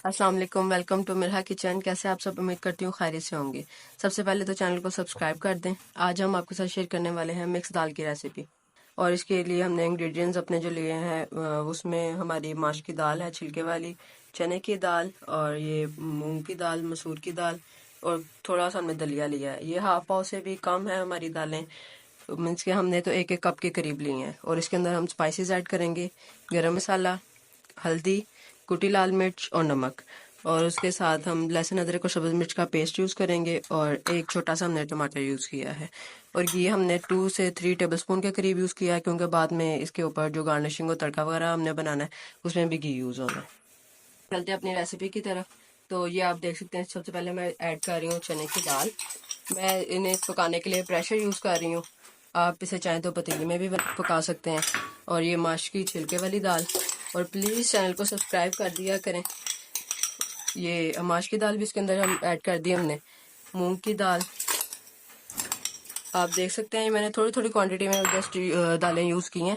अस्सलाम वालेकुम, welcome to Mirha kitchen. कैसे आप सब? उम्मीद करती हूँ खैरियत से होंगे। सबसे पहले तो चैनल को सब्सक्राइब कर दें। आज हम आपके साथ शेयर करने वाले हैं मिक्स दाल की रेसिपी। और इसके लिए हमने इंग्रेडिएंट्स अपने जो लिए हैं उसमें हमारी माश की दाल है छिलके वाली, चने की दाल, और ये मूंग की दाल, मसूर की दाल, और थोड़ा सा हमने दलिया लिया है। ये हाफ पाव से भी कम है हमारी दालें, मीन्स के हमने तो 1-1 कप के करीब ली हैं। और इसके अंदर हम स्पाइसेस ऐड करेंगे, गरम मसाला, हल्दी, कुटी लाल मिर्च और नमक। और उसके साथ हम लहसुन अदरक और सब्ज़ मिर्च का पेस्ट यूज़ करेंगे, और एक छोटा सा हमने टमाटर यूज़ किया है। और ये हमने 2 से 3 टेबलस्पून के करीब यूज़ किया है, क्योंकि बाद में इसके ऊपर जो गार्निशिंग और तड़का वगैरह हमने बनाना है उसमें भी घी यूज़ होना है। चलते हैं अपनी रेसिपी की तरफ। तो ये आप देख सकते हैं, सबसे पहले मैं ऐड कर रही हूँ चने की दाल। मैं इन्हें पकाने के लिए प्रेशर यूज़ कर रही हूँ, आप इसे चाहें तो पतीली में भी पका सकते हैं। और ये माश की छिलके वाली दाल। और प्लीज़ चैनल को सब्सक्राइब कर दिया करें। ये माश की दाल भी इसके अंदर हम ऐड कर दी हमने। मूंग की दाल आप देख सकते हैं, मैंने थोड़ी थोड़ी क्वांटिटी में जस्ट दालें यूज़ की हैं।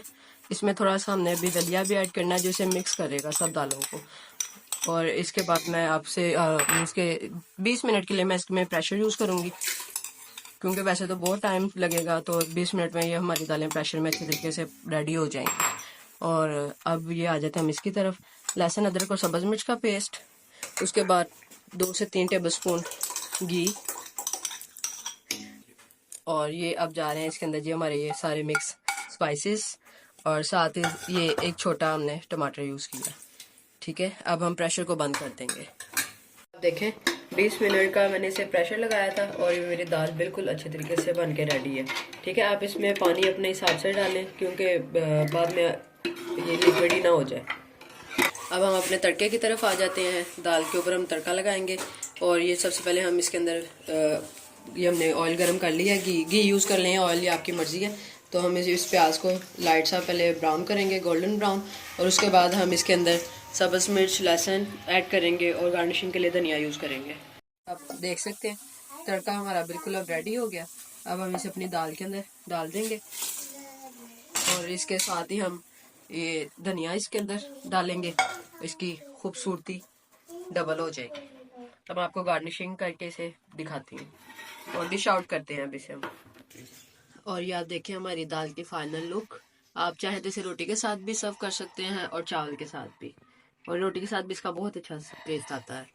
इसमें थोड़ा सा हमने अभी दलिया भी ऐड करना है, जो इसे मिक्स करेगा सब दालों को। और इसके बाद मैं आपसे इसके 20 मिनट के लिए मैं इसमें प्रेशर यूज़ करूँगी, क्योंकि वैसे तो बहुत टाइम लगेगा, तो 20 मिनट में ये हमारी दालें प्रेशर में अच्छे तरीके से रेडी हो जाएंगी। और अब ये आ जाते हैं हम इसकी तरफ। लहसुन अदरक और सब्ज़ मिर्च का पेस्ट, उसके बाद 2 से 3 टेबलस्पून घी, और ये अब जा रहे हैं इसके अंदर जी हमारे ये सारे मिक्स स्पाइसेस, और साथ ही ये एक छोटा हमने टमाटर यूज़ किया। ठीक है, अब हम प्रेशर को बंद कर देंगे। देखें, 20 मिनट का मैंने इसे प्रेशर लगाया था, और ये मेरी दाल बिल्कुल अच्छे तरीके से बन के रेडी है। ठीक है, आप इसमें पानी अपने हिसाब से डालें, क्योंकि बाद में ये लिक्विड ही ना हो जाए। अब हम अपने तड़के की तरफ आ जाते हैं। दाल के ऊपर हम तड़का लगाएंगे। और ये सबसे पहले हम इसके अंदर ये हमने ऑयल गरम कर लिया, घी यूज़ कर लें, ऑयल ये आपकी मर्ज़ी है। तो हम इस प्याज को लाइट सा पहले ब्राउन करेंगे, गोल्डन ब्राउन। और उसके बाद हम इसके अंदर सब्ज़ मिर्च, लहसुन ऐड करेंगे, और गार्निशिंग के लिए धनिया यूज़ करेंगे। आप देख सकते हैं तड़का हमारा बिल्कुल अब रेडी हो गया। अब हम इसे अपनी दाल के अंदर डाल देंगे, और इसके साथ ही हम ये धनिया इसके अंदर डालेंगे, इसकी खूबसूरती डबल हो जाएगी। अब आपको गार्निशिंग करके इसे दिखाती हूँ, और डिश आउट करते हैं अब इसे हम। और ये आप देखें हमारी दाल की फाइनल लुक। आप चाहे तो इसे रोटी के साथ भी सर्व कर सकते हैं, और चावल के साथ भी। और रोटी के साथ भी इसका बहुत अच्छा टेस्ट आता है।